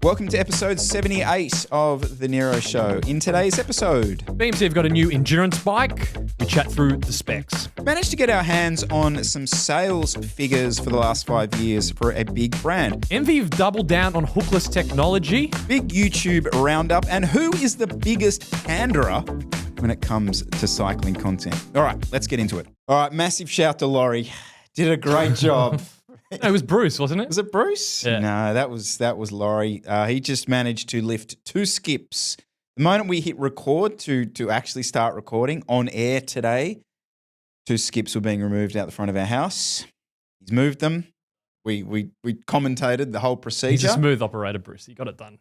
Welcome to episode 78 of The Nero Show. In today's episode, BMC have got a new endurance bike. We chat through the specs. managed to get our hands on some sales figures for the last 5 years for a big brand. ENVE have doubled down on hookless technology. Big YouTube roundup, and who is the biggest panderer when it comes to cycling content? All right, let's get into it. All right, massive shout to Laurie. Did a great job. No, it was Bruce, wasn't it? Was it Bruce? Yeah. No, that was Laurie. He just managed to lift 2 skips. The moment we hit record to actually start recording on air today, 2 skips were being removed out the front of our house. He's moved them. We commentated the whole procedure. He's a smooth operator, Bruce. He got it done.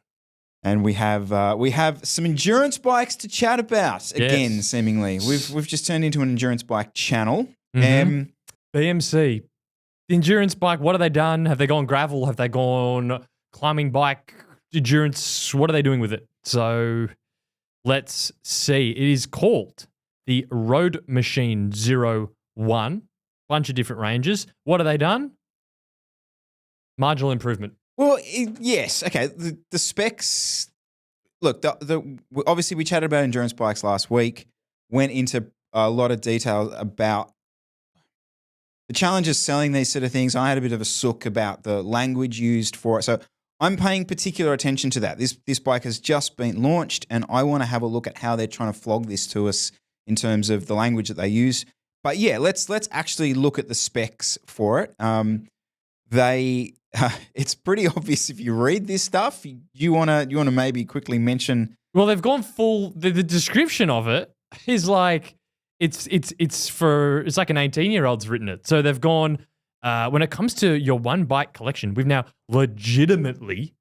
And we have some endurance bikes to chat about again. Yes. Seemingly, we've just turned into an endurance bike channel. Mhm. BMC. The endurance bike, what have they done? Have they gone gravel? Have they gone climbing bike endurance? What are they doing with it? So let's see. It is called the Road Machine 01. Bunch of different ranges. What have they done? Marginal improvement. Well, yes. Okay. The specs. Look, obviously we chatted about endurance bikes last week. Went into a lot of detail about the challenges selling these sort of things. I had a bit of a sook about the language used for it. So I'm paying particular attention to that. This bike has just been launched, and I want to have a look at how they're trying to flog this to us in terms of the language that they use. But yeah, let's actually look at the specs for it. It's pretty obvious if you read this stuff. You wanna maybe quickly mention? Well, they've gone full. The description of it is like it's like an 18-year-old's written it. So they've gone when it comes to your one bike collection, we've now legitimately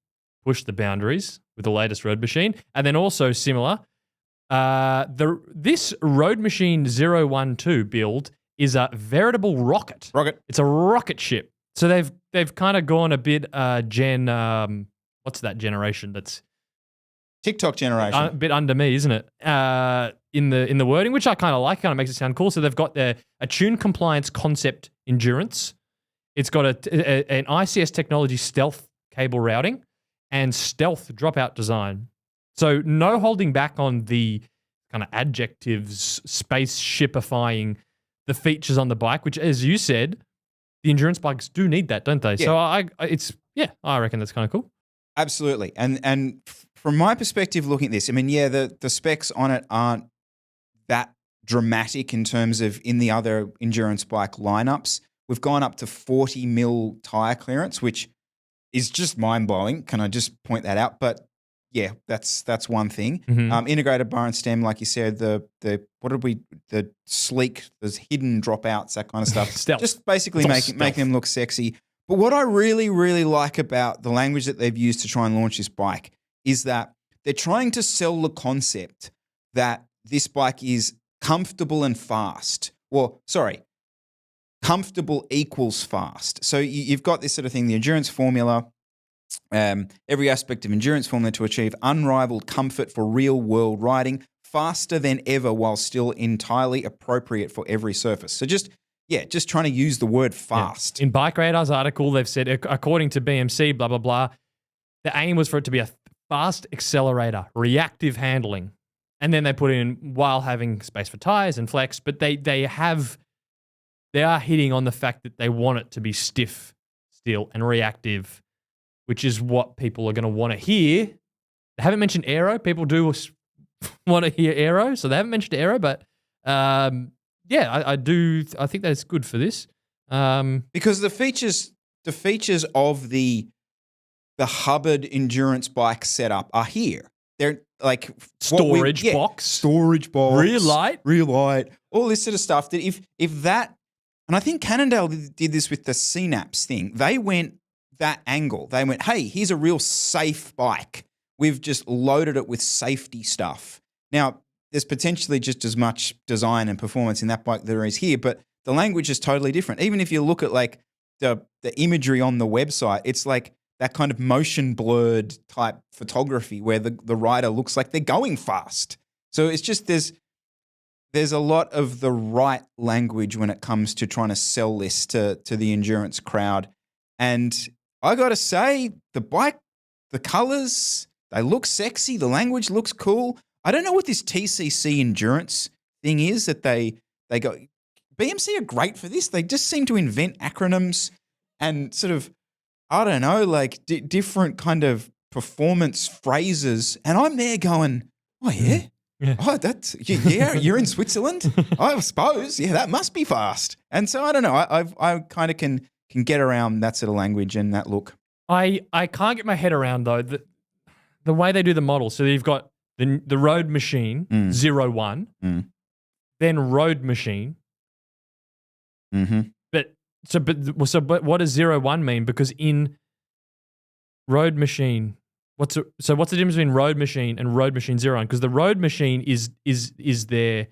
pushed the boundaries with the latest Road Machine, and then also similar. This Road Machine 012 build is a veritable rocket. It's a rocket ship. So they've kind of gone a bit what's that generation? That's TikTok generation. A bit under me, isn't it? In the wording, which I kind of like, kind of makes it sound cool. So they've got a tune compliance concept endurance. It's got an ICS technology stealth cable routing and stealth dropout design. So no holding back on the kind of adjectives, spaceshipifying the features on the bike, which, as you said, the endurance bikes do need that, don't they? Yeah. So I reckon that's kind of cool. Absolutely. And from my perspective, looking at this, I mean, yeah, the specs on it aren't that dramatic in terms of in the other endurance bike lineups. We've gone up to 40 mil tire clearance, which is just mind blowing. Can I just point that out? But yeah, that's one thing. Mm-hmm. Integrated bar and stem, like you said, the sleek, there's hidden dropouts, that kind of stuff. Stealth. Just basically making them look sexy. But what I really, really like about the language that they've used to try and launch this bike is that they're trying to sell the concept that this bike is comfortable and fast. Well, sorry, comfortable equals fast. So you've got this sort of thing, the endurance formula, every aspect of endurance formula to achieve unrivaled comfort for real-world riding, faster than ever while still entirely appropriate for every surface. So just trying to use the word fast. Yeah. In Bike Radar's article, they've said, according to BMC, blah, blah, blah, the aim was for it to be a fast accelerator, reactive handling. And then they put in while having space for tires and flex, but they are hitting on the fact that they want it to be stiff still and reactive, which is what people are going to want to hear. They haven't mentioned aero. People do want to hear aero, so they haven't mentioned aero, but I do. I think that's good for this because the features of the Hubbard endurance bike setup are here. They're like storage box, rear light, all this sort of stuff. That if that, and I think Cannondale did this with the CNAPS thing. They went that angle. They went, hey, here's a real safe bike. We've just loaded it with safety stuff. Now, there's potentially just as much design and performance in that bike there is here, but the language is totally different. Even if you look at like the imagery on the website, it's like that kind of motion blurred type photography where the rider looks like they're going fast. So it's just there's a lot of the right language when it comes to trying to sell this to the endurance crowd. And I got to say, the bike the colors, they look sexy. The language looks cool. I don't know what this TCC endurance thing is that they got. BMC are great for this. They just seem to invent acronyms and sort of, I don't know, like different kind of performance phrases. And I'm there going, oh, yeah? Yeah. Oh, that's, yeah, you're in Switzerland? I suppose. Yeah, that must be fast. And so I don't know. I kind of can get around that sort of language and that look. I can't get my head around, though, the way they do the model. So you've got the Road Machine 01, then Road Machine. Mm-hmm. But what does 01 mean? Because in Road Machine, what's the difference between Road Machine and Road Machine 01? Because the Road Machine is their,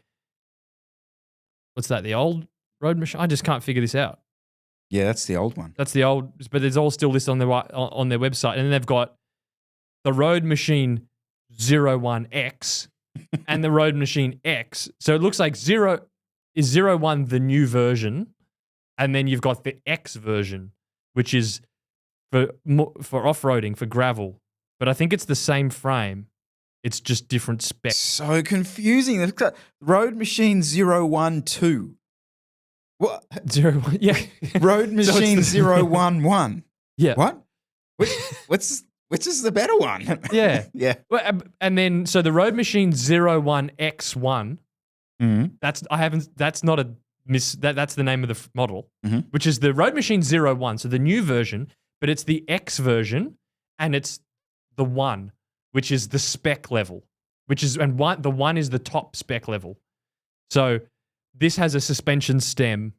what's that? The old Road Machine? I just can't figure this out. Yeah, that's the old one. That's the old, but it's all still listed on their website, and then they've got the Road Machine 01X and the Road Machine X. So it looks like 01 the new version, and then you've got the X version, which is for off-roading, for gravel. But I think it's the same frame. It's just different specs. So confusing. They've got Road Machine 012. What? 01, yeah. Road Machine 011. Yeah. What? Which is the better one? Yeah. Yeah. Well, and then, so the Road Machine 01X1, that's the name of the model, which is the Road Machine 01, so the new version, but it's the X version, and it's the 1, which is the spec level, the 1 is the top spec level. So this has a suspension stem,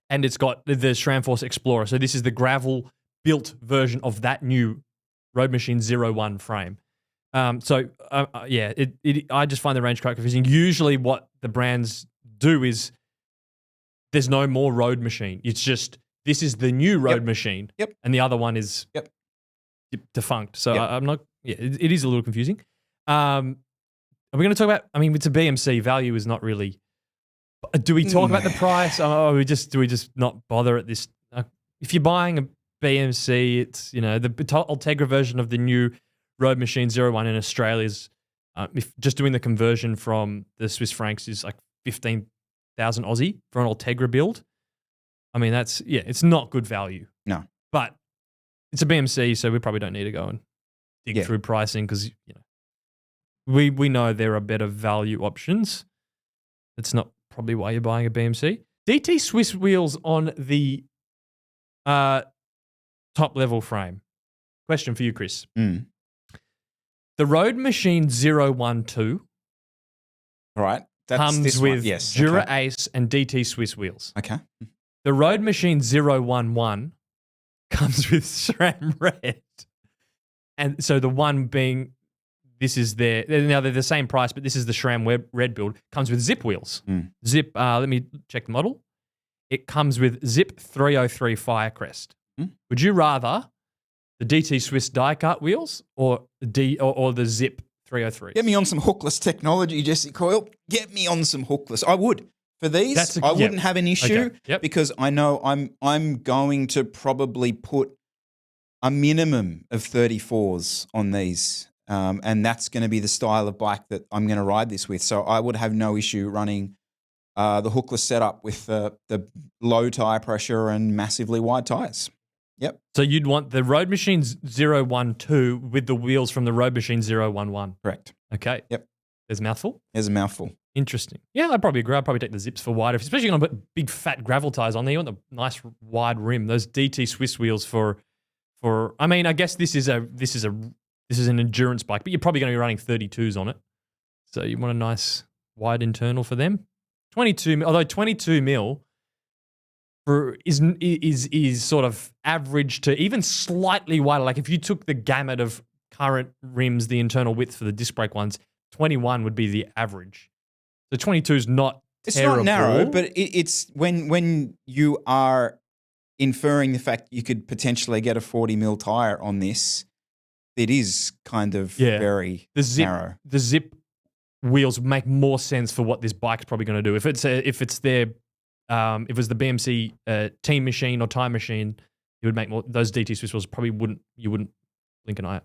and it's got the SramForce Explorer. So this is the gravel-built version of that new Road Machine 01 frame. I just find the range quite confusing. Usually what the brands do is there's no more Road Machine. It's just, this is the new Road Machine. Yep. And the other one is defunct. So I'm not, it is a little confusing. Are we going to talk about, it's a BMC, value is not really, do we talk about the price? Do we just not bother at this? If you're buying a BMC, it's, the Ultegra version of the new Road Machine 01 in Australia is, if just doing the conversion from the Swiss francs is like 15,000 Aussie for an Ultegra build. It's not good value. No. But it's a BMC, so we probably don't need to go and dig through pricing because, we know there are better value options. That's not probably why you're buying a BMC. DT Swiss wheels on the top level frame. Question for you, Chris. The Road Machine 012 right. comes with Dura Ace and DT Swiss wheels. Okay. The Road Machine 011 comes with SRAM Red. And so the one being, they're the same price, but this is the SRAM Red build, comes with Zip wheels. Zip, let me check the model. It comes with Zip 303 Firecrest. Would you rather the DT Swiss die cut wheels or the Zip 303? Get me on some hookless technology, Jesse Coyle. Get me on some hookless. I would. For these, I wouldn't have an issue because I know I'm going to probably put a minimum of 34s on these. And that's going to be the style of bike that I'm going to ride this with. So I would have no issue running the hookless setup with the low tire pressure and massively wide tires. Yep. So you'd want the Road Machine 012 with the wheels from the Road Machine 011. Correct. Okay. Yep. There's a mouthful? There's a mouthful. Interesting. Yeah, I'd probably agree. I'd probably take the Zips for wider, especially when I put big fat gravel tires on there. You want the nice wide rim. Those DT Swiss wheels for I guess this is an endurance bike, but you're probably going to be running 32s on it. So you want a nice wide internal for them. 22 mil is sort of average to even slightly wider. Like if you took the gamut of current rims, the internal width for the disc brake ones, 21 would be the average. So 22 is not terrible. It's not narrow, but it's when you are inferring the fact you could potentially get a 40 mil tire on this, it is kind of very narrow. The Zip wheels make more sense for what this bike's probably going to do. If it's if it's the BMC team machine or time machine, it would make more. Those DT Swiss wheels you wouldn't blink an eye out.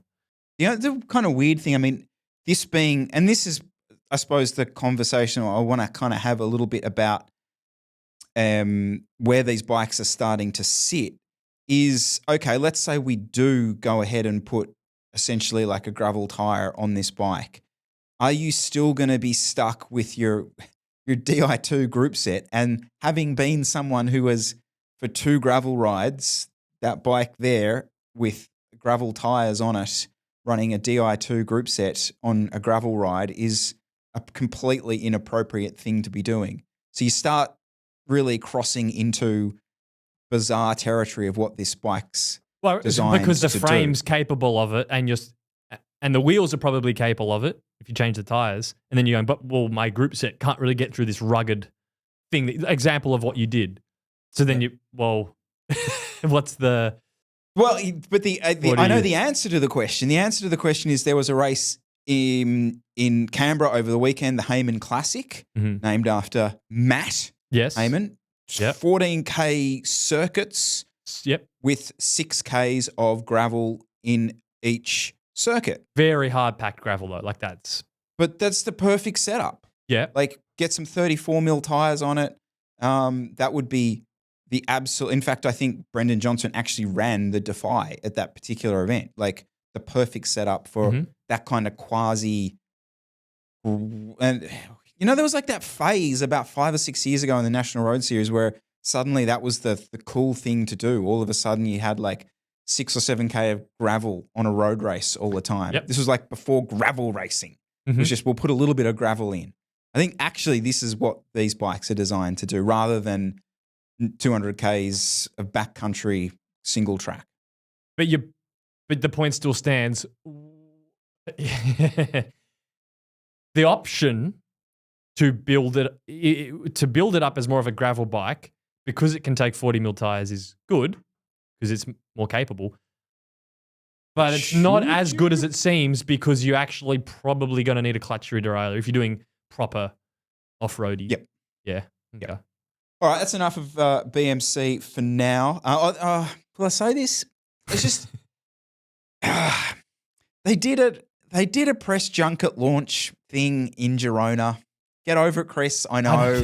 The kind of weird thing, I mean, this being, and this is, I suppose, the conversation I want to kind of have a little bit about where these bikes are starting to sit is, okay, let's say we do go ahead and put essentially like a gravel tire on this bike. Are you still going to be stuck with your Di2 group set? And having been someone who has, for 2 gravel rides, that bike there with gravel tires on it, running a Di2 group set on a gravel ride is a completely inappropriate thing to be doing. So you start really crossing into bizarre territory of what this bike's designed because the to frame's do. capable of it, and the wheels are probably capable of it if you change the tires. And then you're going, but well, my group set can't really get through this rugged thing. The example of what you did. So then what's the? Well, but I know the answer to the question. The answer to the question is there was a race in Canberra over the weekend, the Hayman Classic, named after Matt Hayman. Yep. 14K circuits with 6Ks of gravel in each circuit. Very hard packed gravel though, like that's. But that's the perfect setup. Yeah. Like get some 34 mil tires on it. That would be the absolute. In fact, I think Brendan Johnson actually ran the Defy at that particular event. Like the perfect setup for that kind of quasi. And there was like that phase about 5 or 6 years ago in the National Road Series where suddenly that was the cool thing to do. All of a sudden you had like 6 or 7K of gravel on a road race all the time. Yep. This was like before gravel racing. It was just, we'll put a little bit of gravel in. I think actually this is what these bikes are designed to do rather than 200 Ks of backcountry single track. But the point still stands. The option to build it up as more of a gravel bike because it can take 40 mil tires is good because it's more capable. But it's not as good as it seems because you're actually probably going to need a clutch derailleur if you're doing proper off-roady. Yep. Yeah. Okay. Yep. All right, that's enough of BMC for now. Will I say this? It's just they did a press junket launch thing in Girona. Get over it, Chris. I know.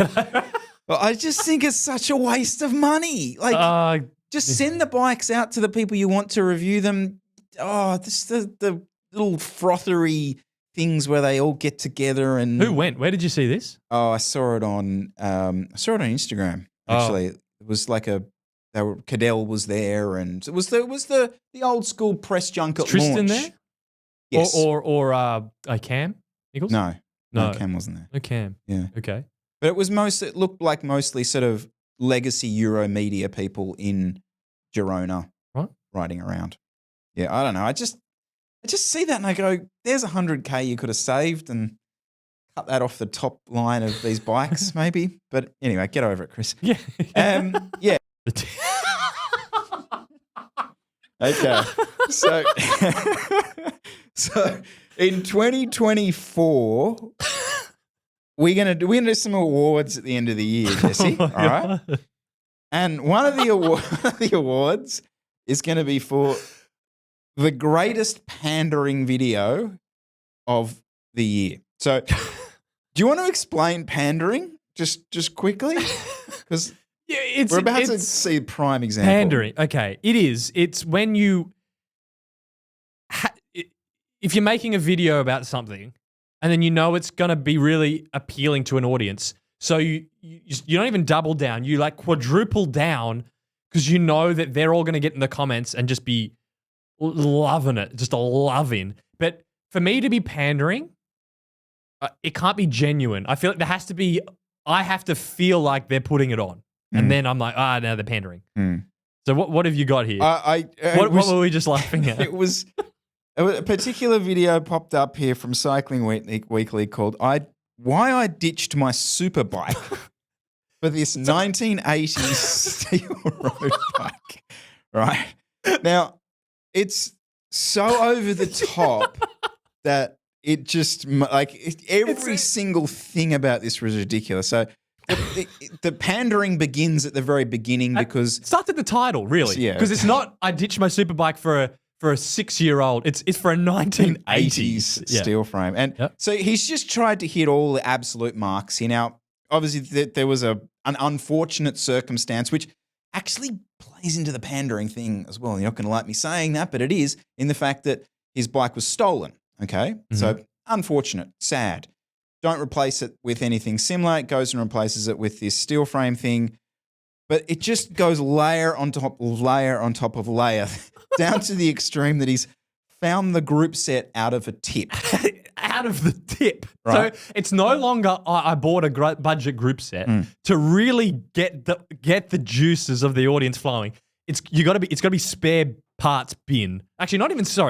But I just think it's such a waste of money. Like, just send the bikes out to the people you want to review them. Oh, this the little frothery things where they all get together and. Who went? Where did you see this? Oh, I saw it on Instagram. Actually, it was like Cadell was there, and it was the old school press junket. Is Tristan launch. there? Yes. Or Cam Nichols? No, Cam wasn't there. No Cam. Yeah. Okay. But it looked like mostly sort of legacy Euro media people in Girona riding around. Yeah, I don't know. I just see that and I go, there's 100K you could have saved and cut that off the top line of these bikes maybe. But anyway, get over it, Chris. Yeah. Yeah. Okay. So in 2024, we're gonna do some awards at the end of the year, Jesse. All right. And one of the awards is going to be for the greatest pandering video of the year. So, do you want to explain pandering just quickly? Because we're about to see a prime example. Pandering. Okay, it is. It's when you if you're making a video about something and then you know it's going to be really appealing to an audience, so you don't even double down. You like quadruple down because you know that they're all going to get in the comments and just be loving it, just a loving. But for me to be pandering, it can't be genuine. I feel like there has to be. I have to feel like they're putting it on, and then I'm like, now they're pandering. So what have you got here? What were we just laughing at? It was a particular video popped up here from Cycling Weekly called "Why I Ditched My Super Bike for This 1980s Steel Road Bike." Right now, it's so over the top that it just every single thing about this was ridiculous. So the pandering begins at the very beginning because it starts at the title, really. Yeah, because it's not I ditched my super bike for for a 6-year-old. It's for a 1980s steel frame. And so he's just tried to hit all the absolute marks here. Now, obviously, there was an unfortunate circumstance, which actually plays into the pandering thing as well. You're not going to like me saying that, but it is, in the fact that his bike was stolen, okay? Mm-hmm. So unfortunate, sad. Don't replace it with anything similar. It goes and replaces it with this steel frame thing. But it just goes layer on top of layer down to the extreme that he's found the group set out of a tip. Out of the tip. Right. So it's no longer I bought a budget group set to really get the juices of the audience flowing. It's got to be spare parts bin. Actually,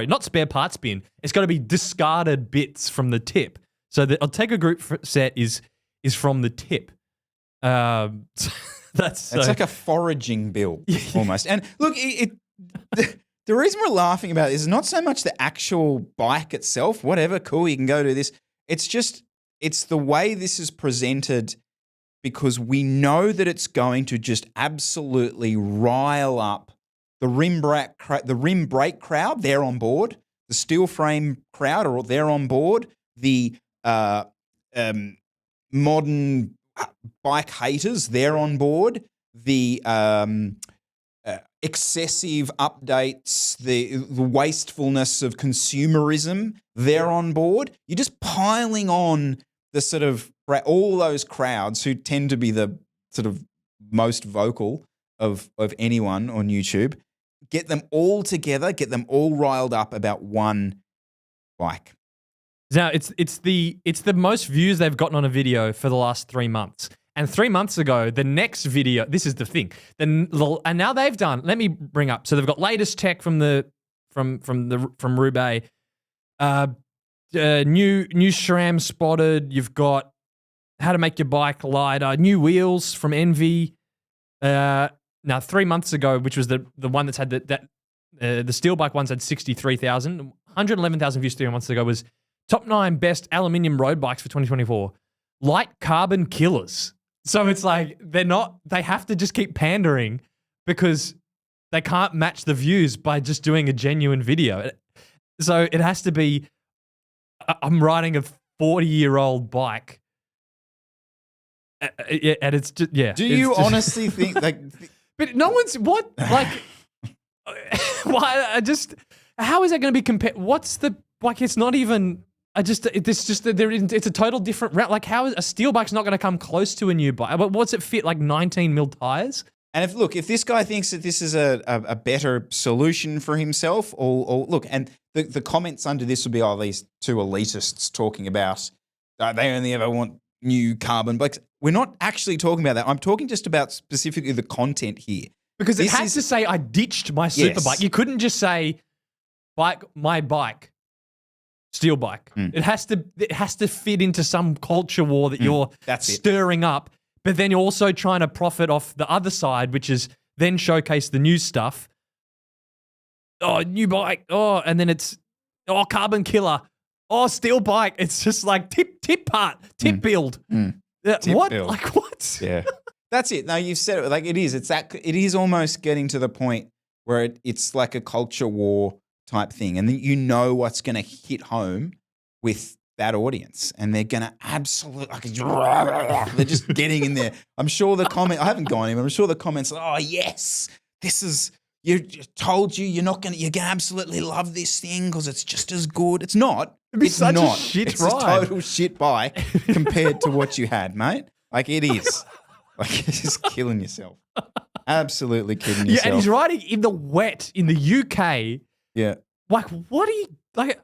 not spare parts bin. It's got to be discarded bits from the tip. So the Ortega group set is from the tip. It's like a foraging bill almost. And look, the reason we're laughing about it is not so much the actual bike itself, whatever, cool, you can go do this. It's the way this is presented, because we know that it's going to just absolutely rile up the rim brake crowd. They're on board. The steel frame crowd, they're on board. The modern bike haters, they're on board. The excessive updates, the wastefulness of consumerism, they're on board. You're just piling on the sort of all those crowds who tend to be the sort of most vocal of anyone on YouTube. Get them all together, get them all riled up about one bike. Now, it's the most views they've gotten on a video for the last 3 months. And 3 months ago, the next video, this is the thing. And now they've done, let me bring up. So they've got latest tech from Roubaix. New SRAM spotted. You've got how to make your bike lighter. New wheels from ENVE. Now 3 months ago, which was the one that's had the steel bike ones had 63,000. 111,000 views 3 months ago was top 9 best aluminium road bikes for 2024. Light carbon killers. So it's like they have to just keep pandering because they can't match the views by just doing a genuine video. So it has to be, I'm riding a 40-year-old bike. And it's just, yeah. Do you honestly think but no one's, what? Like, why? How is that going to be compared? What's the, like, it's not even, it's a total different route. Like, how is a steel bike's not going to come close to a new bike? But what's it fit, like 19 mil tires? And if this guy thinks that this is a better solution for himself, or look, and the comments under this would be, these two elitists talking about they only ever want new carbon bikes. We're not actually talking about that. I'm talking just about specifically the content here. Because it has to say I ditched my super bike. You couldn't just say my bike. Steel bike. It has to fit into some culture war that you're stirring up, but then you're also trying to profit off the other side, which is then showcase the new stuff. Oh, new bike. Oh, and then it's carbon killer. Oh, steel bike. It's just like tip build. What? Build. Like what? Yeah. That's it. No, you've said it. Like it is. It is almost getting to the point where it's like a culture war type thing, and then you know what's going to hit home with that audience, and they're going to absolutely they're just getting in there. I'm sure the comment, I haven't gone in, but I'm sure the comments, oh yes, this is, you told you you're going to absolutely love this thing because it's just as good. It's not. It's such not. A shit it's ride. a total shit bike compared to what you had, mate. Like it is. Like you're just killing yourself. Absolutely kidding yourself. Yeah, and he's riding in the wet in the UK. Yeah. Like, what are you, like,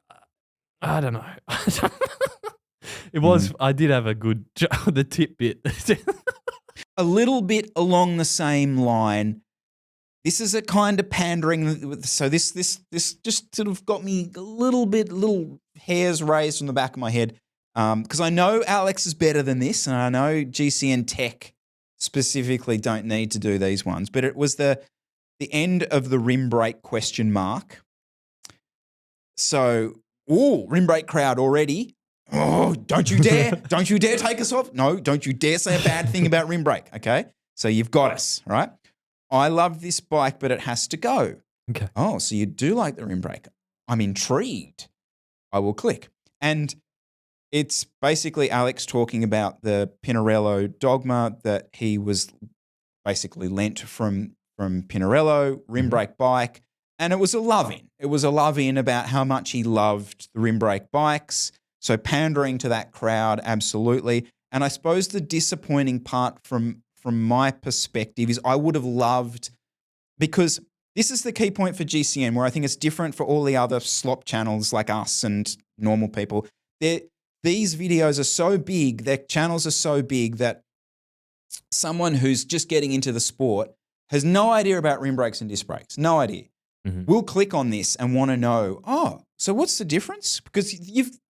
I don't know. It was, I did have a good, the tip bit. A little bit along the same line. This is a kind of pandering. So this just sort of got me little hairs raised from the back of my head. Because I know Alex is better than this, and I know GCN Tech specifically don't need to do these ones. But it was the end of the rim brake question mark. So, rim brake crowd already. Oh, don't you dare. Don't you dare take us off. No, don't you dare say a bad thing about rim brake, okay? So you've got us, right? I love this bike, but it has to go. Okay. Oh, so you do like the rim brake? I'm intrigued. I will click. And it's basically Alex talking about the Pinarello dogma that he was basically lent from Pinarello, rim brake bike. And it was a love-in. It was a love-in about how much he loved the rim brake bikes. So pandering to that crowd, absolutely. And I suppose the disappointing part from my perspective is I would have loved, because this is the key point for GCN, where I think it's different for all the other slop channels like us and normal people. These videos are so big, their channels are so big that someone who's just getting into the sport has no idea about rim brakes and disc brakes, no idea. Will click on this and want to know, oh, so what's the difference? Because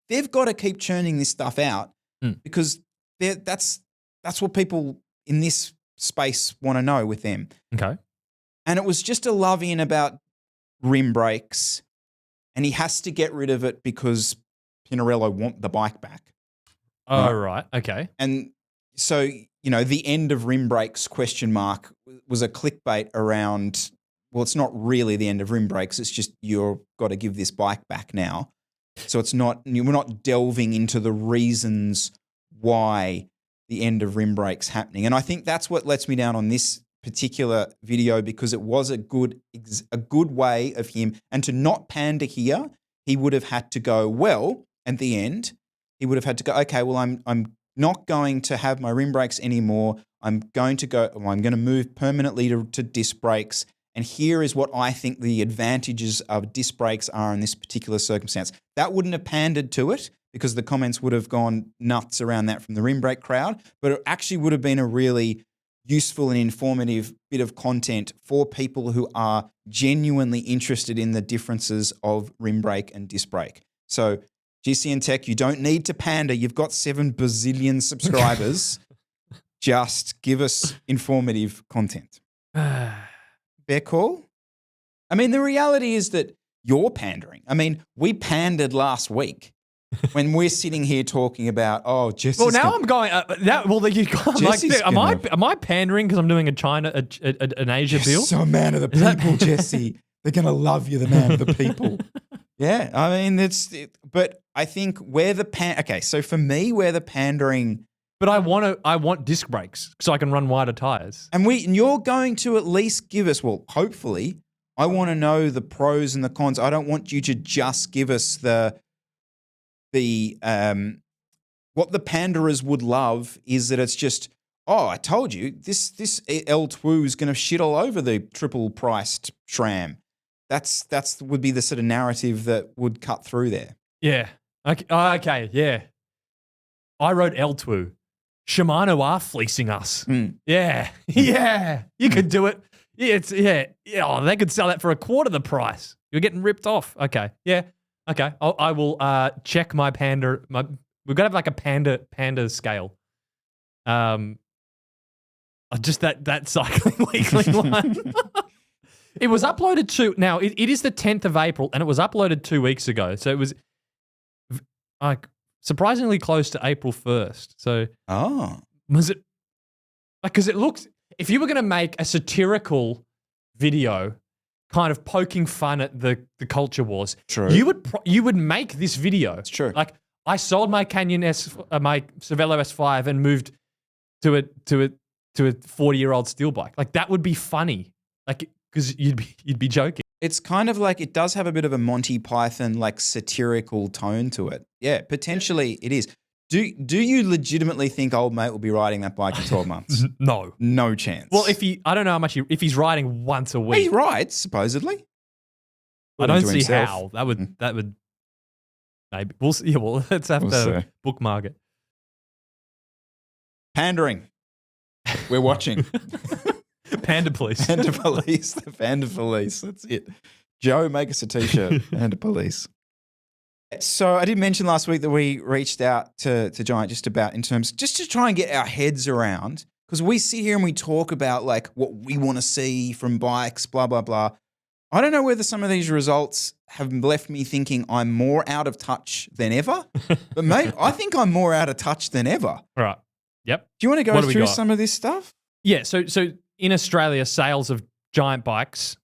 they've got to keep churning this stuff out because that's what people in this space want to know with them. Okay. And it was just a love-in about rim brakes, and he has to get rid of it because Pinarello want the bike back. Oh, right. Okay. And so, you know, the end of rim brakes ? Was a clickbait around, well, it's not really the end of rim brakes. It's just you've got to give this bike back now. So we're not delving into the reasons why the end of rim brakes happening. And I think that's what lets me down on this particular video, because it was a good way of him. And to not pander here, he would have had to go, well, at the end, he would have had to go, okay, well, I'm not going to have my rim brakes anymore. I'm going to move permanently to disc brakes. And here is what I think the advantages of disc brakes are in this particular circumstance. That wouldn't have pandered to it because the comments would have gone nuts around that from the rim brake crowd, but it actually would have been a really useful and informative bit of content for people who are genuinely interested in the differences of rim brake and disc brake. So GCN Tech, you don't need to pander. You've got 7 bazillion subscribers. Just give us informative content. Fair call? I mean, the reality is that you're pandering. I mean, we pandered last week when we're sitting here talking about, oh, Jesse's Well, now I'm going. Am I pandering because I'm doing an Asia bill? So man of the people, Jesse. They're gonna love you, the man of the people. Yeah, I mean but I think okay. So for me, where the pandering. But I want disc brakes so I can run wider tires. And you're going to at least give us, well, hopefully, I want to know the pros and the cons. I don't want you to just give us what the panderers would love is that it's just, oh, I told you, this L2 is going to shit all over the triple priced SRAM. That's would be the sort of narrative that would cut through there. Yeah. Okay. Yeah. I wrote L2. Shimano are fleecing us. Yeah. Yeah. You could do it. Yeah. Oh, they could sell that for a quarter the price. You're getting ripped off. Okay. Yeah. Okay. I will check my panda. We've got to have like a panda scale. Just that cycling weekly one. It was uploaded now it is the 10th of April and it was uploaded 2 weeks ago. So it was surprisingly close to April 1st. So was it because it looks, if you were going to make a satirical video kind of poking fun at the culture wars, true, you would make this video. It's true. Like I sold my Canyon my Cervelo S5 and moved to a 40-year-old steel bike. Like that would be funny. Like because you'd be joking. It's kind of like it does have a bit of a Monty Python like satirical tone to it. Yeah, potentially it is. Do you legitimately think old mate will be riding that bike in 12 months? No. No chance. Well, I don't know how much if he's riding once a week. He rides, supposedly. I don't see how. That would maybe. We'll see. Well, let's have to bookmark it. Pandering. We're watching. Panda police. Panda police. The panda police. That's it. Joe, make us a t-shirt. Panda police. So I did mention last week that we reached out to Giant just to try and get our heads around, because we sit here and we talk about like what we want to see from bikes, blah, blah, blah. I don't know whether some of these results have left me thinking I'm more out of touch than ever, but mate, I think I'm more out of touch than ever. All right. Yep. Do you want to go through some of this stuff? Yeah. So in Australia, sales of Giant bikes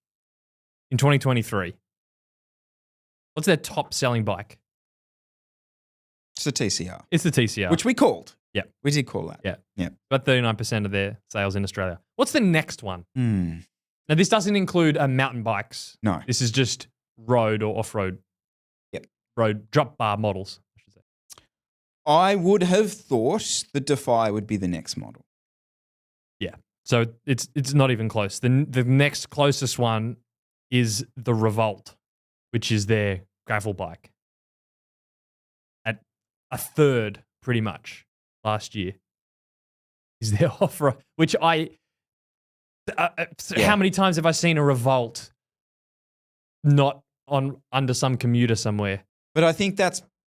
in 2023. What's their top selling bike? It's the TCR. It's the TCR. Which we called. Yeah. We did call that. Yeah. Yeah. About 39% of their sales in Australia. What's the next one? Hmm. Now, this doesn't include mountain bikes. No. This is just road or off-road. Yep. Road drop bar models, I should say. I would have thought the Defy would be the next model. Yeah. So it's not even close. The next closest one is the Revolt, which is their gravel bike. At a third, pretty much, last year, is their off-road, which I... How many times have I seen a Revolt not on under some commuter somewhere? But I think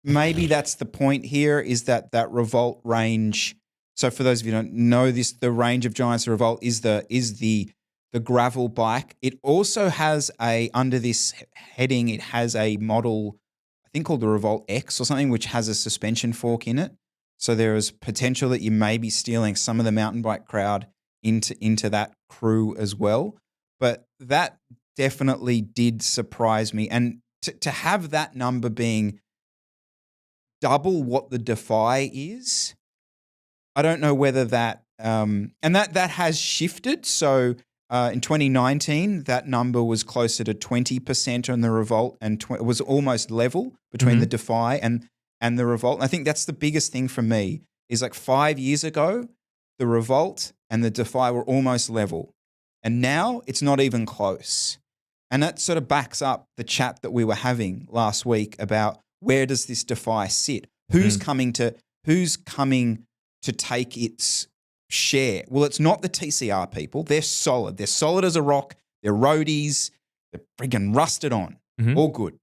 maybe that's the point here, is that Revolt range. So for those of you who don't know this, the range of Giants Revolt is the gravel bike. It also has under this heading, it has a model, I think called the Revolt X or something, which has a suspension fork in it. So there is potential that you may be stealing some of the mountain bike crowd into that crew as well. But that definitely did surprise me. And to have that number being double what the Defy is, I don't know whether that and that has shifted. So in 2019, that number was closer to 20% on the Revolt, and it was almost level between the Defy and the Revolt. And I think that's the biggest thing for me, is like 5 years ago, the Revolt and the Defy were almost level. And now it's not even close. And that sort of backs up the chat that we were having last week about where does this Defy sit? Who's coming to take its share? Well, it's not the TCR people. They're solid. They're solid as a rock. They're roadies. They're friggin' rusted on. All good.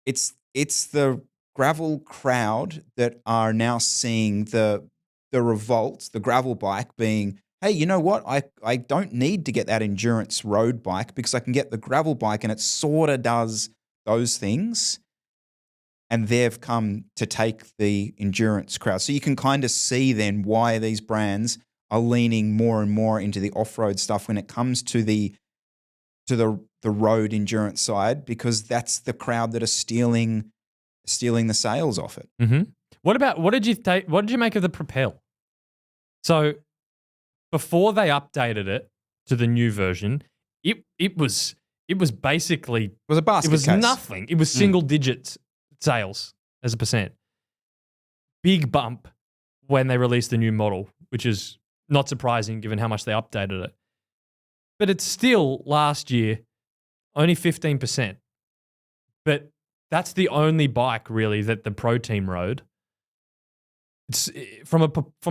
It's the gravel crowd that are now seeing the Revolt, the gravel bike, being, hey, you know what? I don't need to get that endurance road bike because I can get the gravel bike, and it sort of does those things. And they've come to take the endurance crowd. So you can kind of see then why these brands are leaning more and more into the off-road stuff when it comes to the road endurance side, because that's the crowd that are stealing the sales off it. What did you make of the Propel? So before they updated it to the new version, it was basically, It was a basket case. It was nothing. It was single digits sales as a percent. Big bump when they released the new model, which is not surprising given how much they updated it. But it's still, last year, only 15%. But that's the only bike really that the pro team rode. It's from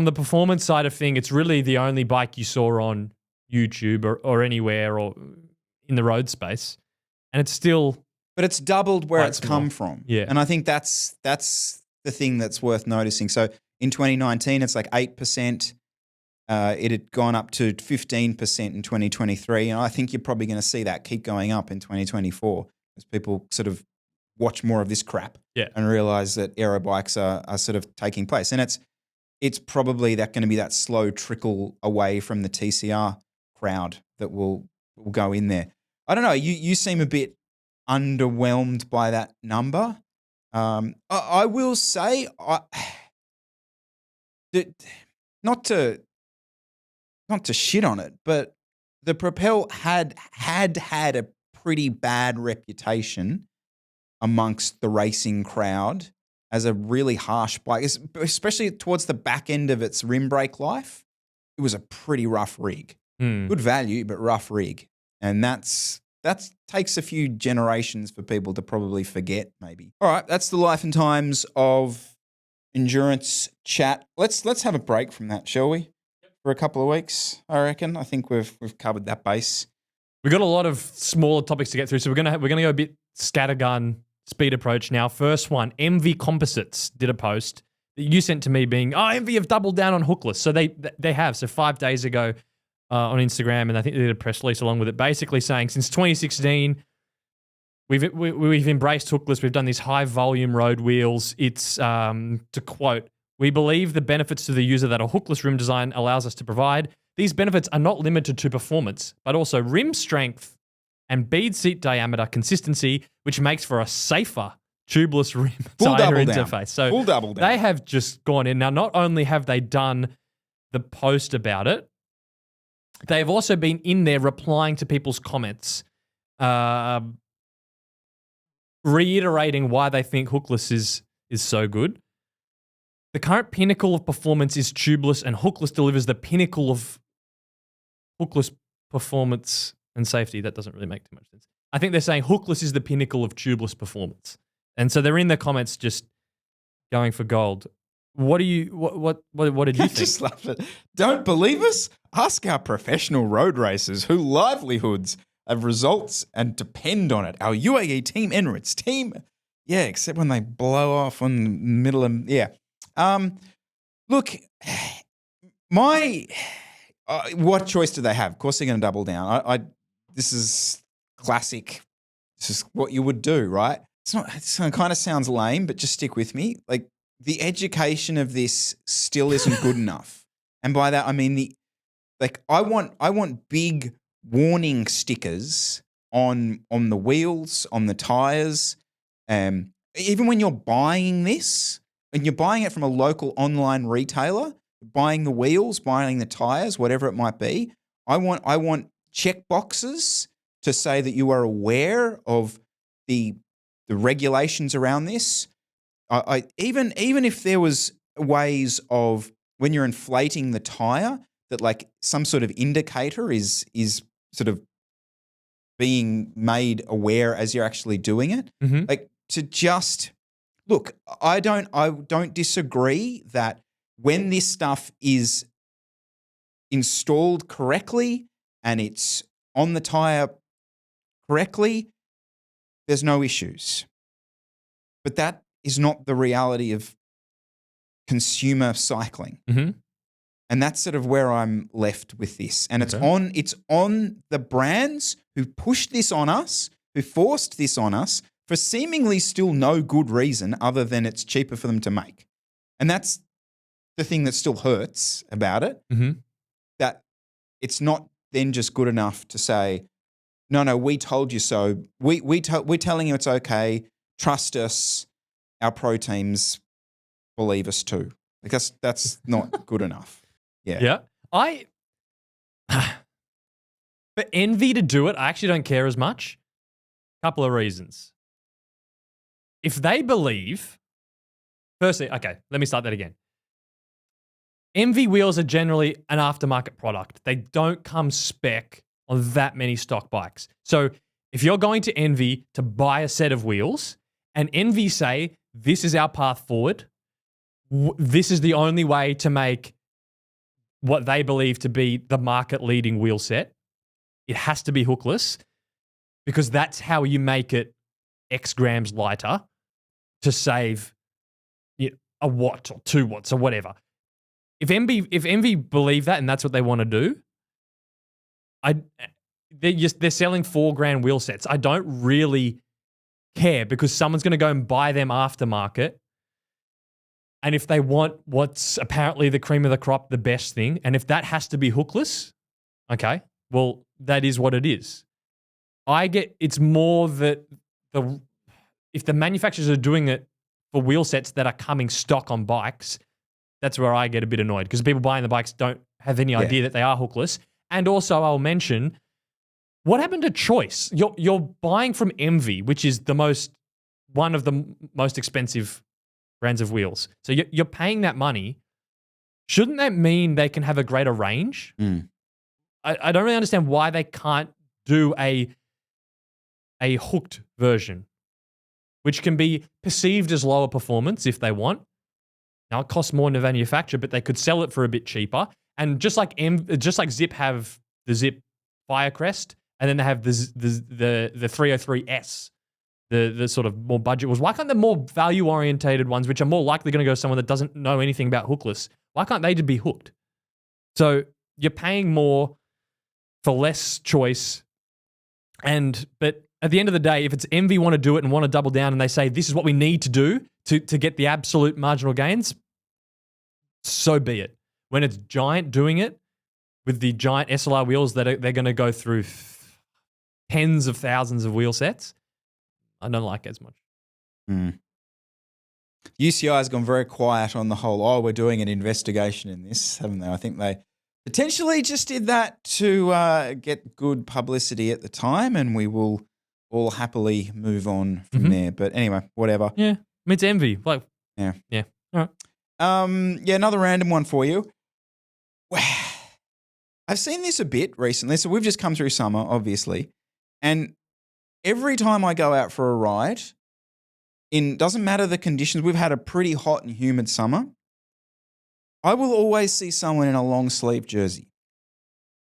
the performance side of thing, it's really the only bike you saw on YouTube or anywhere or in the road space. And it's still... But it's doubled where it's small. come from. Yeah. And I think that's the thing that's worth noticing. So in 2019, it's like 8%. It had gone up to 15% in 2023. And I think you're probably going to see that keep going up in 2024 as people sort of watch more of this crap and realize that aero bikes are sort of taking place. And it's probably going to be that slow trickle away from the TCR crowd that will go in there. I don't know. You seem a bit underwhelmed by that number. I will say, not to shit on it, but the Propel had a pretty bad reputation amongst the racing crowd as a really harsh bike, especially towards the back end of its rim brake life. It was a pretty rough rig. Good value, but rough rig. And that takes a few generations for people to probably forget, maybe. All right, that's the life and times of endurance chat. Let's have a break from that, shall we? For a couple of weeks, I reckon. I think we've covered that base. We've got a lot of smaller topics to get through, so we're gonna go a bit scattergun speed approach now. First one, ENVE Composites did a post that you sent to me being, ENVE have doubled down on Hookless. So they have. So 5 days ago on Instagram, and I think they did a press release along with it, basically saying since 2016, we've embraced Hookless. We've done these high volume road wheels. It's, to quote, "We believe the benefits to the user that a hookless rim design allows us to provide. These benefits are not limited to performance, but also rim strength, and bead seat diameter consistency, which makes for a safer tubeless rim Full tire double down. interface. So Full double down. they have just gone in. Now, not only have they done the post about it, they've also been in there replying to people's comments, reiterating why they think Hookless is so good. The current pinnacle of performance is tubeless, and Hookless delivers the pinnacle of Hookless performance and safety. That doesn't really make too much sense. I think they're saying Hookless is the pinnacle of tubeless performance. And so they're in the comments just going for gold. What do you what did you I think? just love it. Don't believe us? Ask our professional road racers who livelihoods have results and depend on it. Our UAE team, Emirates team. Yeah, except when they blow off on the middle of look, what choice do they have? Of course they're going to double down. This is classic. This is what you would do, right? It kind of sounds lame, but just stick with me. Like, the education of this still isn't good enough. And by that I mean I want big warning stickers on the wheels, on the tires. Even when you're buying this, and you're buying it from a local online retailer, buying the wheels, buying the tires, whatever it might be, I want check boxes to say that you are aware of the regulations around this. Even if there was ways of when you're inflating the tire that like some sort of indicator is sort of being made aware as you're actually doing it. Mm-hmm. Like, to just look, I don't disagree that when this stuff is installed correctly and it's on the tire correctly, there's no issues. But that is not the reality of consumer cycling. Mm-hmm. And that's sort of where I'm left with this. And it's on the brands who pushed this on us, who forced this on us for seemingly still no good reason other than it's cheaper for them to make. And that's the thing that still hurts about it, Mm-hmm. that it's not then just good enough to say, no, we told you so. We're telling you it's okay. Trust us. Our pro teams believe us too. Like, that's not good enough. Yeah. For ENVE to do it, I actually don't care as much. Couple of reasons. If they believe, firstly, okay, let me start that again. ENVE wheels are generally an aftermarket product. They don't come spec on that many stock bikes. So if you're going to ENVE to buy a set of wheels and ENVE say, this is our path forward, this is the only way to make what they believe to be the market-leading wheel set, it has to be hookless, because that's how you make it X grams lighter to save a watt or 2 watts or whatever. If ENVE believe that and that's what they want to do, they're selling $4,000 wheel sets. I don't really care, because someone's going to go and buy them aftermarket. And if they want what's apparently the cream of the crop, the best thing, and if that has to be hookless, okay, well, that is what it is. It's more that if the manufacturers are doing it for wheel sets that are coming stock on bikes, that's where I get a bit annoyed, because people buying the bikes don't have any idea that they are hookless. And also, I'll mention, what happened to choice? You're buying from ENVE, which is one of the most expensive brands of wheels. So you're paying that money. Shouldn't that mean they can have a greater range? Mm. I don't really understand why they can't do a hooked version, which can be perceived as lower performance if they want. Now, it costs more to manufacture, but they could sell it for a bit cheaper. And just like Zip have the Zip Firecrest, and then they have the 303S, the sort of more budget ones. Why can't the more value-orientated ones, which are more likely going to go to someone that doesn't know anything about hookless, why can't they just be hooked? So you're paying more for less choice. But at the end of the day, if it's ENVE want to do it and want to double down and they say this is what we need to do to get the absolute marginal gains, so be it. When it's Giant doing it with the Giant SLR wheels that they're going to go through tens of thousands of wheel sets. I don't like it as much. UCI has gone very quiet on the whole, we're doing an investigation in this, haven't they? I think they potentially just did that to get good publicity at the time, and we will all happily move on from there. But anyway, whatever. Yeah. I mean, it's ENVE. Like, Yeah. yeah. All right. Another random one for you. I've seen this a bit recently. So we've just come through summer, obviously. And every time I go out for a ride, doesn't matter the conditions, we've had a pretty hot and humid summer, I will always see someone in a long sleeve jersey.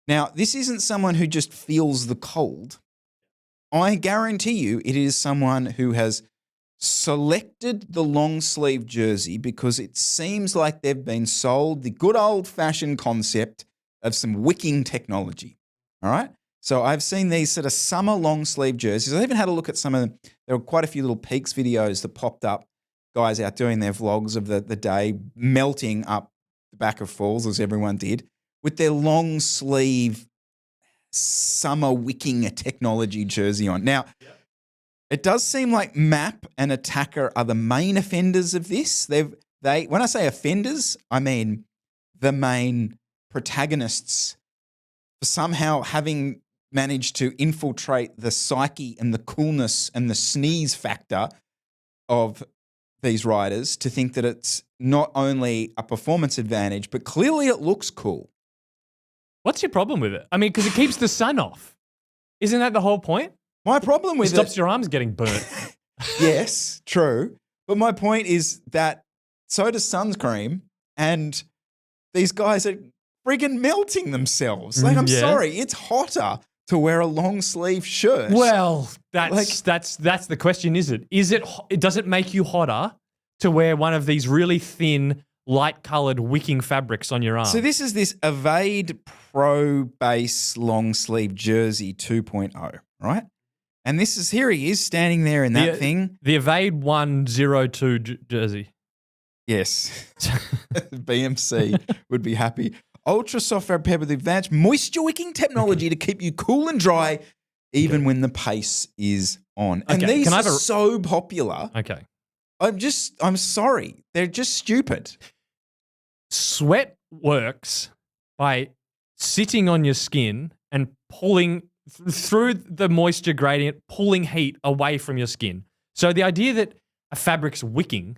Now, this isn't someone who just feels the cold. I guarantee you it is someone who has selected the long sleeve jersey because it seems like they've been sold the good old fashioned concept of some wicking technology. All right. So I've seen these sort of summer long sleeve jerseys. I even had a look at some of them. There were quite a few little Peaks videos that popped up, guys out doing their vlogs of the day, melting up the back of falls as everyone did, with their long sleeve summer wicking technology jersey on. Now, it does seem like MAP and Attacker are the main offenders of this. When I say offenders, I mean the main protagonists for somehow having managed to infiltrate the psyche and the coolness and the sneeze factor of these riders to think that it's not only a performance advantage, but clearly it looks cool. What's your problem with it? I mean, because it keeps the sun off. Isn't that the whole point? My problem with it stops your arms getting burnt. Yes, true. But my point is that so does sunscreen, and these guys are friggin' melting themselves. Like, I'm sorry, it's hotter to wear a long sleeve shirt. Well, that's the question, is it? Does it make you hotter to wear one of these really thin, light-coloured wicking fabrics on your arm? So this is this Evade Pro Base long sleeve jersey 2.0, right? And here he is standing there in that thing. The Evade 102 jersey. Yes. BMC would be happy. Ultra soft fabric paired with advanced moisture wicking technology to keep you cool and dry even when the pace is on. And these are so popular. Okay. I'm sorry. They're just stupid. Sweat works by sitting on your skin and pulling through the moisture gradient, pulling heat away from your skin. So the idea that a fabric's wicking.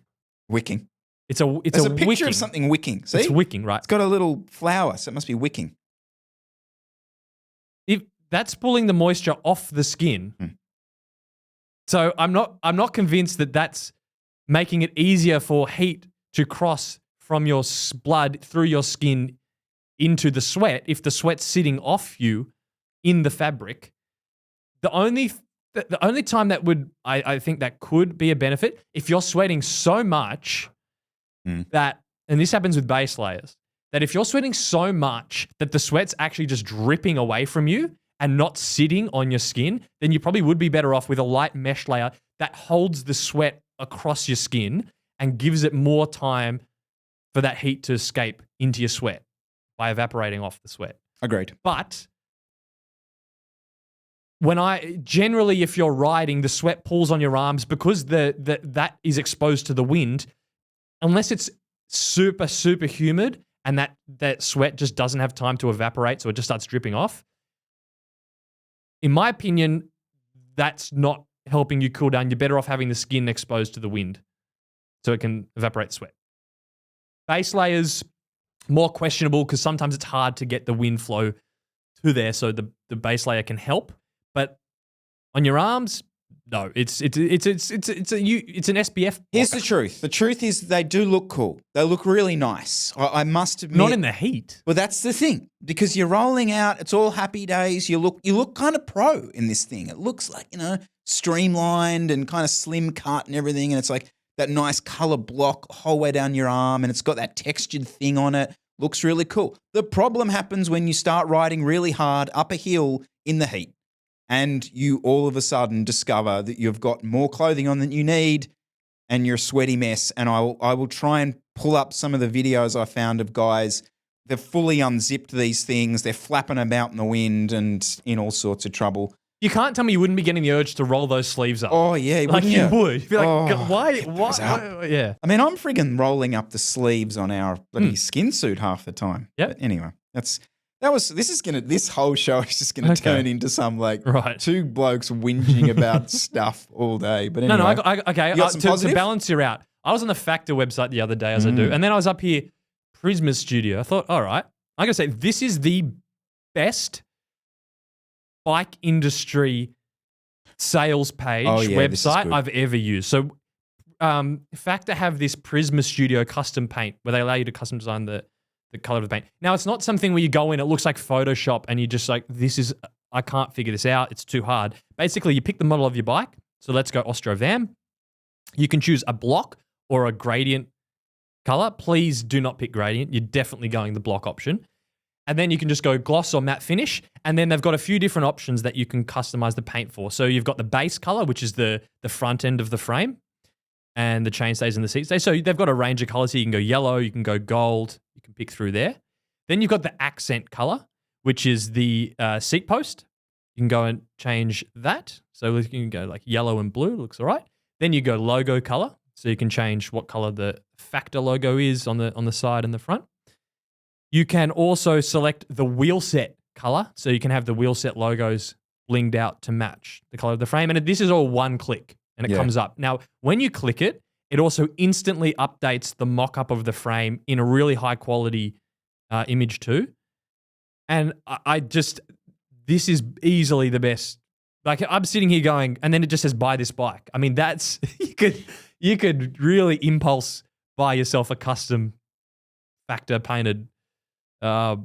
It's a picture wicking. of something wicking. See? It's wicking, right? It's got a little flower, so it must be wicking. If that's pulling the moisture off the skin. So I'm not convinced that that's making it easier for heat to cross from your blood through your skin into the sweat if the sweat's sitting off you in the fabric. The only time that I think that could be a benefit, if you're sweating so much that, and this happens with base layers, that if you're sweating so much that the sweat's actually just dripping away from you and not sitting on your skin, then you probably would be better off with a light mesh layer that holds the sweat across your skin and gives it more time for that heat to escape into your sweat by evaporating off the sweat. Agreed. But generally, if you're riding, the sweat pulls on your arms because that is exposed to the wind. Unless it's super, super humid and that sweat just doesn't have time to evaporate, so it just starts dripping off. In my opinion, that's not helping you cool down. You're better off having the skin exposed to the wind so it can evaporate the sweat. Base layers, more questionable because sometimes it's hard to get the wind flow to there so the base layer can help. But on your arms, no, it's an SPF. Here's the truth. The truth is they do look cool. They look really nice. I must admit. Not in the heat. Well, that's the thing because you're rolling out. It's all happy days. You look kind of pro in this thing. It looks like, streamlined and kind of slim cut and everything. And it's like that nice color block whole way down your arm. And it's got that textured thing on it. Looks really cool. The problem happens when you start riding really hard up a hill in the heat. And you all of a sudden discover that you've got more clothing on than you need and you're a sweaty mess. And I will try and pull up some of the videos I found of guys. They've fully unzipped these things. They're flapping about in the wind and in all sorts of trouble. You can't tell me you wouldn't be getting the urge to roll those sleeves up. Oh, yeah. like Wouldn't you would. You'd be like, Oh, why? get those up. Why? Yeah. I mean, I'm friggin' rolling up the sleeves on our bloody skin suit half the time. Yep. But anyway, this whole show is just gonna turn into some two blokes whinging about stuff all day. But anyway. To balance you out, I was on the Factor website the other day, as I do, and then I was up here, Prisma Studio. I thought, all right, I'm gonna say this is the best bike industry sales page website I've ever used. So Factor have this Prisma Studio custom paint where they allow you to custom design the color of the paint. Now, it's not something where you go in, it looks like Photoshop, and you're just like, I can't figure this out. It's too hard. Basically, you pick the model of your bike. So let's go Ostro Vam. You can choose a block or a gradient color. Please do not pick gradient. You're definitely going the block option. And then you can just go gloss or matte finish. And then they've got a few different options that you can customize the paint for. So you've got the base color, which is the front end of the frame, and the chainstays and the seat stays. So they've got a range of colors. So you can go yellow, you can go gold, you can pick through there. Then you've got the accent color, which is the seat post. You can go and change that. So you can go like yellow and blue, looks all right. Then you go logo color. So you can change what color the Factor logo is on the side and the front. You can also select the wheel set color. So you can have the wheel set logos blinged out to match the color of the frame. And this is all one click and it comes up. Now, when you click it, it also instantly updates the mock-up of the frame in a really high quality image too. And this is easily the best. Like I'm sitting here going, and then it just says buy this bike. I mean, that's, you could really impulse buy yourself a custom Factor painted. I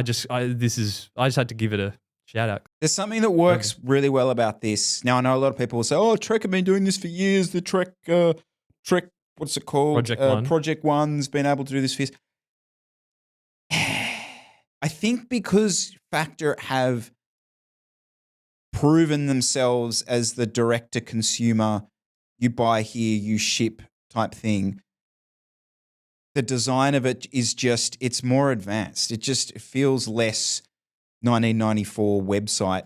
just had to give it a shout out. There's something that works really well about this. Now, I know a lot of people will say, oh, Trek have been doing this for years. The Trek, what's it called? Project One's been able to do this for years. I think because Factor have proven themselves as the direct-to-consumer, you buy here, you ship type thing, the design of it is just, it's more advanced. It feels less 1994 website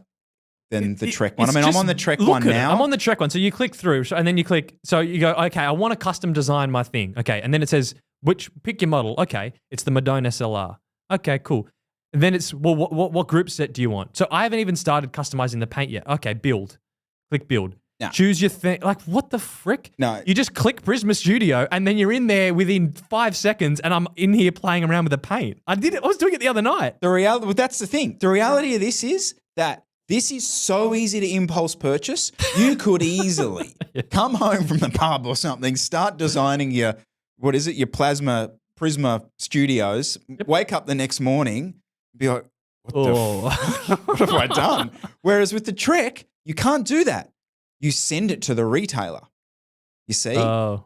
than the Trek one. I mean, I'm on the Trek one now. I'm on the Trek one. So you click through and then you click, so you go, okay, I want to custom design my thing. Okay. And then it says, pick your model. Okay. It's the Madonna SLR. Okay, cool. And then it's, well, what group set do you want? So I haven't even started customizing the paint yet. Okay, build. Click build. No. Choose your thing. Like, what the frick? No. You just click Prisma Studio and then you're in there within 5 seconds and I'm in here playing around with the paint. I was doing it the other night. That's the thing. The reality of this is that this is so easy to impulse purchase. You could easily come home from the pub or something, start designing your Prisma Studios, wake up the next morning, be like, what have I done? Whereas with the Trek, you can't do that. You send it to the retailer. You see?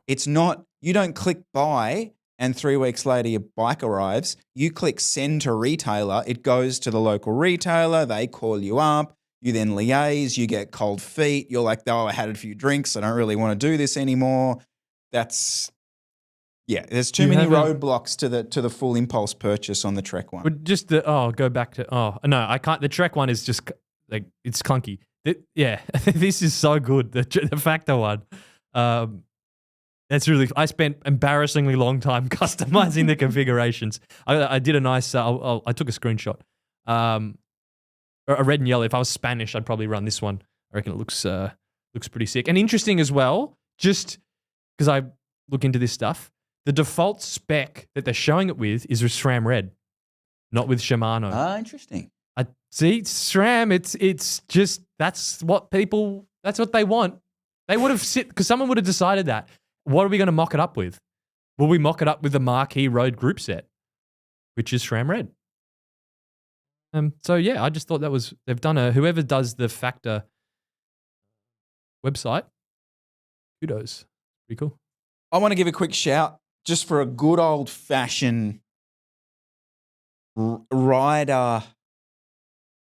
It's not, you don't click buy and 3 weeks later your bike arrives. You click send to retailer. It goes to the local retailer. They call you up. You then liaise. You get cold feet. You're like, oh, I had a few drinks. I don't really want to do this anymore. There's too many roadblocks to the full impulse purchase on the Trek one. But just go back to, no, I can't. The Trek one is just like, it's clunky. This is so good. The Factor one. That's really, I spent embarrassingly long time customizing the configurations. I did a nice, I took a screenshot. A red and yellow. If I was Spanish, I'd probably run this one. I reckon it looks pretty sick. And interesting as well, just because I look into this stuff, the default spec that they're showing it with is SRAM Red, not with Shimano. Ah, interesting. I see SRAM. It's just that's what they want. They would have because someone would have decided that. What are we going to mock it up with? Will we mock it up with the Marquee Road group set, which is SRAM Red? So yeah, I just thought they've done whoever does the Factor website, kudos. Pretty cool. I want to give a quick shout just for a good old fashioned rider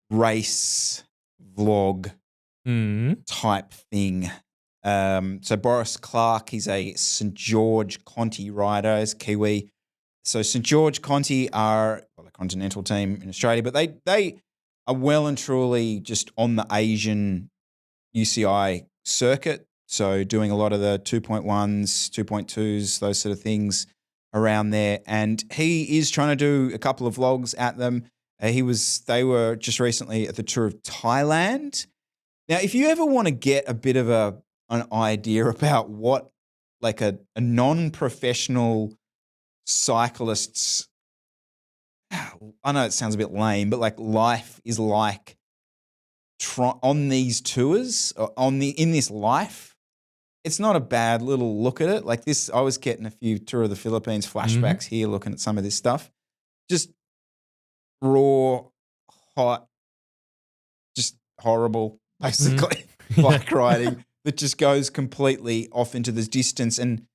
race vlog type thing. So Boris Clark, he's a St. George Conti rider, he's Kiwi. So St. George Conti are a continental team in Australia, but they are well and truly just on the Asian UCI circuit. So doing a lot of the 2.1s, 2.2s, those sort of things around there. And he is trying to do a couple of vlogs at them. They were just recently at the Tour of Thailand. Now, if you ever want to get a bit of an idea about what like a non-professional cyclist's, I know it sounds a bit lame, but like life is like on these tours, in this life, it's not a bad little look at it. Like this, I was getting a few Tour of the Philippines flashbacks here, looking at some of this stuff. Just raw, hot, just horrible, basically, bike riding that just goes completely off into this distance. And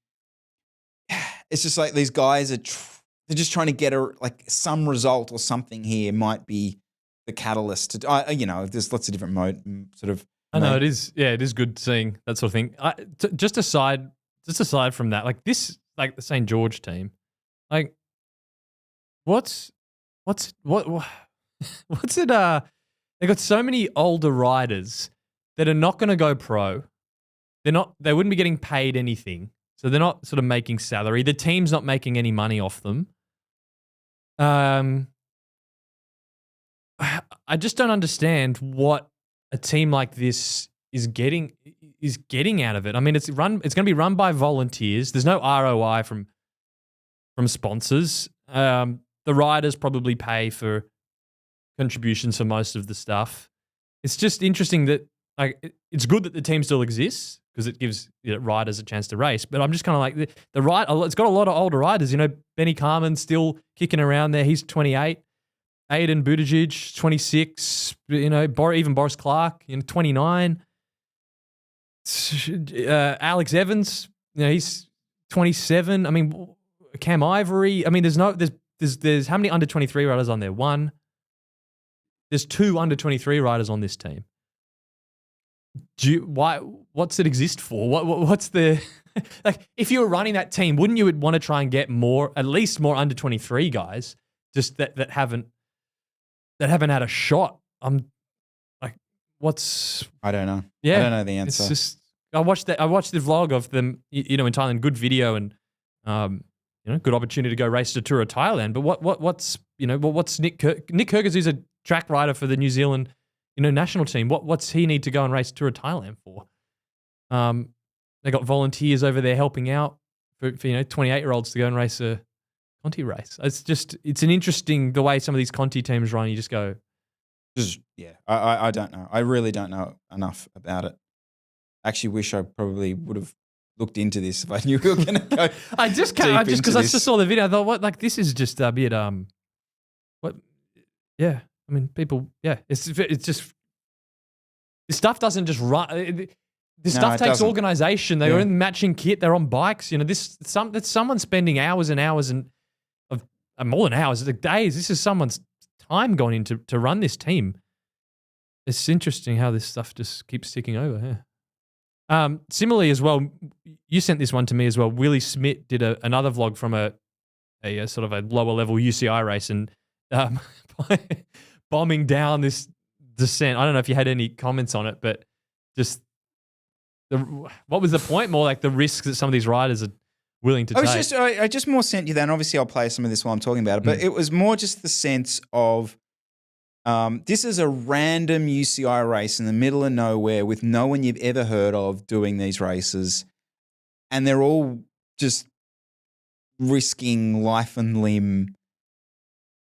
it's just like these guys they're just trying to get some result or something here might be the catalyst to, there's lots of different sort of. I know it is. Yeah, it is good seeing that sort of thing. Just aside from that, like this, like the St. George team, like what's it? They got so many older riders that are not going to go pro. They wouldn't be getting paid anything, so they're not sort of making salary. The team's not making any money off them. I just don't understand what a team like this is getting out of it. I mean, it's going to be run by volunteers. There's no ROI from sponsors. The riders probably pay for contributions for most of the stuff. It's just interesting that it's good that the team still exists because it gives riders a chance to race. But I'm just kind of like the ride. It's got a lot of older riders. Benny Carmen's still kicking around there. He's 28. Aiden Buttigieg, 26. Even Boris Clark, 29. Alex Evans, he's 27. I mean, Cam Ivory. I mean, there's how many under 23 riders on there? One. There's 2 under 23 riders on this team. What's it exist for? What's the like? If you were running that team, wouldn't you want to try and get at least more under 23 guys, just that haven't had a shot? I'm like, I don't know. Yeah, I don't know the answer. It's just I watched the vlog of them, in Thailand. Good video and good opportunity to go race the Tour of Thailand. But what's Nick Kyrgios, who's a track rider for the New Zealand national team. What's he need to go and race Tour of Thailand for? They got volunteers over there helping out for 28-year-olds to go and race a Conti race. It's an interesting the way some of these Conti teams run. You just go, I don't know. I really don't know enough about it. I actually wish I probably would have looked into this if I knew we were going to go. I just because I just saw the video. I thought, what? Like this is just a bit what? Yeah. I mean, people, it's just, this stuff doesn't just run. This stuff takes organization. They were in matching kit. They're on bikes. That's someone spending hours and hours of more than hours, like days. This is someone's time going into to run this team. It's interesting how this stuff just keeps ticking over. Yeah. Similarly as well, you sent this one to me as well. Willie Smith did another vlog from a sort of a lower level UCI race and bombing down this descent. I don't know if you had any comments on it, but just what was the point? More like the risks that some of these riders are willing to take. I just more sent you that, and obviously I'll play some of this while I'm talking about it, but it was more just the sense of this is a random UCI race in the middle of nowhere with no one you've ever heard of doing these races, and they're all just risking life and limb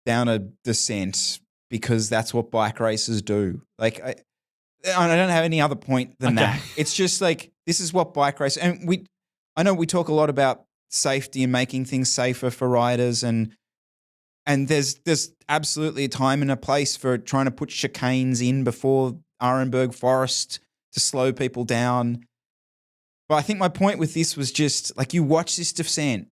down a descent because that's what bike races do. Like, I don't have any other point than that. It's just like, this is what bike race, and I know we talk a lot about safety and making things safer for riders, and there's absolutely a time and a place for trying to put chicanes in before Arenberg Forest to slow people down. But I think my point with this was just like, you watch this descent,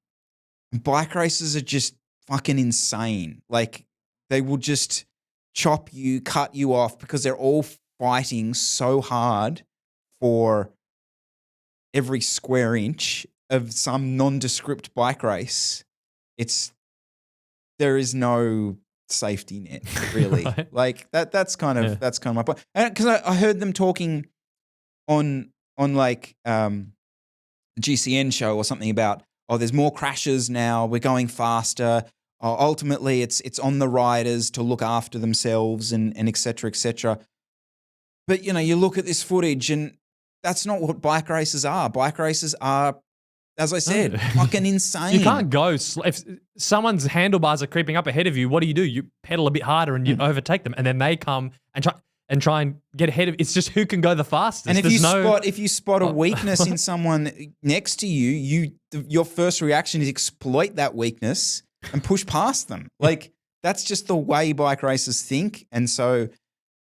and bike races are just fucking insane. Like, they will just chop you, cut you off because they're all fighting so hard for every square inch of some nondescript bike race. There is no safety net, really. Right. Like that's kind of my point. Because I heard them talking on like GCN show or something about, there's more crashes now, we're going faster. Ultimately, it's on the riders to look after themselves and et cetera, et cetera. But, you look at this footage and that's not what bike races are. Bike races are, as I said, fucking insane. You can't go. If someone's handlebars are creeping up ahead of you, what do? You pedal a bit harder and you overtake them, and then they come and try and get ahead of. It's just who can go the fastest. And if you spot a weakness in someone next to you, your first reaction is exploit that weakness and push past them. Like that's just the way bike racers think. And so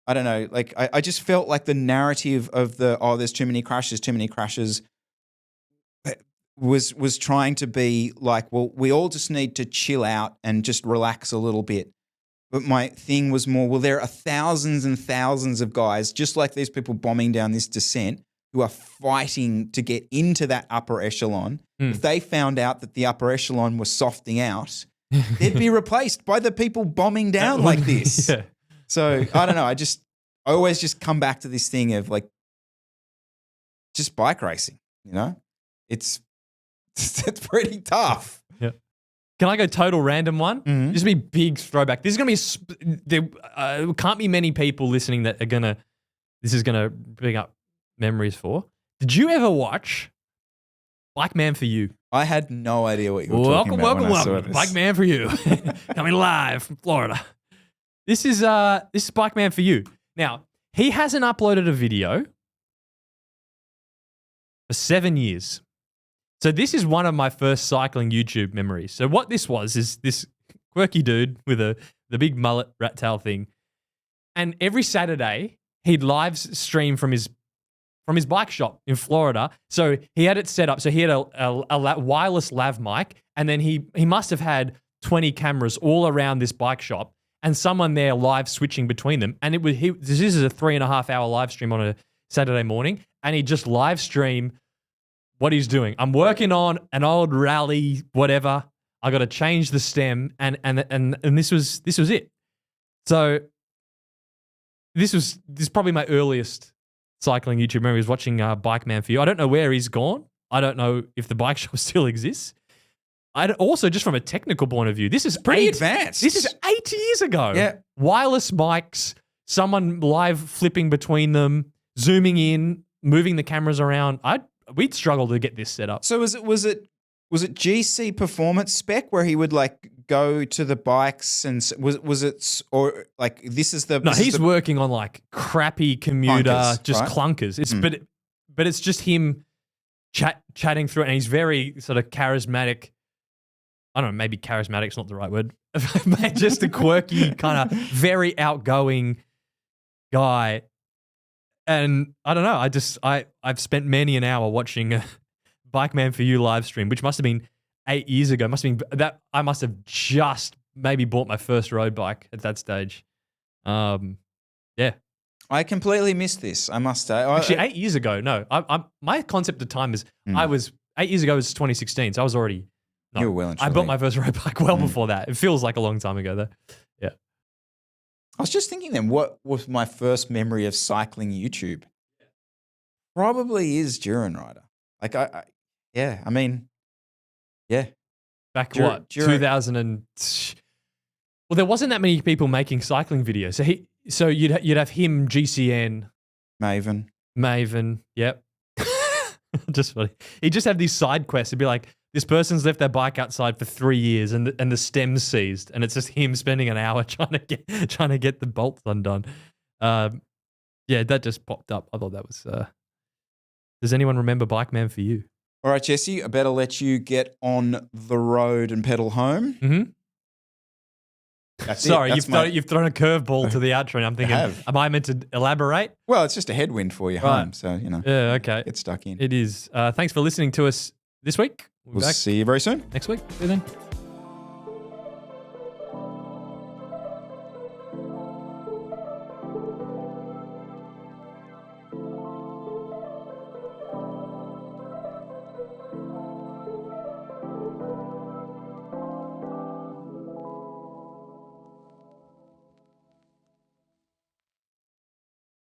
I don't know. Like I just felt like the narrative of there's too many crashes was trying to be like, well, we all just need to chill out and just relax a little bit. But my thing was more, well, there are thousands and thousands of guys, just like these people bombing down this descent, who are fighting to get into that upper echelon. If they found out that the upper echelon was softing out, they'd be replaced by the people bombing down like this. Yeah. So I don't know. I always just come back to this thing of like, just bike racing, it's pretty tough. Yeah. Can I go total random one? Mm-hmm. This will be big throwback. This is going to be, there can't be many people listening that are this is going to bring up memories for. Did you ever watch Bike Man for You? I had no idea what you were talking about. Welcome. Bike Man for You. Coming live from Florida. This is Bike Man for You. Now, he hasn't uploaded a video for 7 years. So this is one of my first cycling YouTube memories. So what this was is this quirky dude with the big mullet rat tail thing. And every Saturday, he'd live stream from his bike shop in Florida. So he had it set up. So he had a wireless lav mic, and then he must have had 20 cameras all around this bike shop, and someone there live switching between them. And this is a 3.5 hour live stream on a Saturday morning, and he'd just live stream what he's doing. I'm working on an old rally, whatever. I got to change the stem, and this was it. So this is probably my earliest cycling YouTube memory, was watching Bike Man for You. I don't know where he's gone. I don't know if the bike shop still exists. Also, just from a technical point of view, this is pretty advanced. This is 8 years ago. Yeah. Wireless mics, someone live flipping between them, zooming in, moving the cameras around. We'd struggle to get this set up. So was it GC performance spec where he would like go to the bikes, and was it, or like this is the? No, he's working on like crappy commuter, clunkers, right? Clunkers. It's but it's just him chatting through it, and he's very sort of charismatic. I don't know, maybe charismatic's not the right word. Just a quirky, kind of very outgoing guy. And I don't know, I've spent many an hour watching a Bike Man for You live stream, which must have been 8 years ago. I must have just maybe bought my first road bike at that stage. Yeah. I completely missed this, I must say. Actually, 8 years ago, no. My concept of time is 8 years ago was 2016, so I was already... No, you were well and truly. I bought my first road bike well before that. It feels like a long time ago, though. Yeah. I was just thinking then, what was my first memory of cycling YouTube? Probably is Duran Rider. Like, yeah. Back what? 2000 and... Well, there wasn't that many people making cycling videos. So you'd have him, GCN. Maven. Yep. Just funny. He'd just have these side quests. It'd be like, this person's left their bike outside for 3 years and the stem's seized, and it's just him spending an hour trying to get the bolts undone. Yeah, that just popped up. I thought that was... Does anyone remember Bike Man for You? All right, Jesse, I better let you get on the road and pedal home. Mm-hmm. That's Sorry, it. you've thrown a curveball to the outro, and I'm thinking, am I meant to elaborate? Well, it's just a headwind for you home, so, Yeah, okay. Get stuck in. It is. Thanks for listening to us this week. We'll see you very soon. Next week. See you then.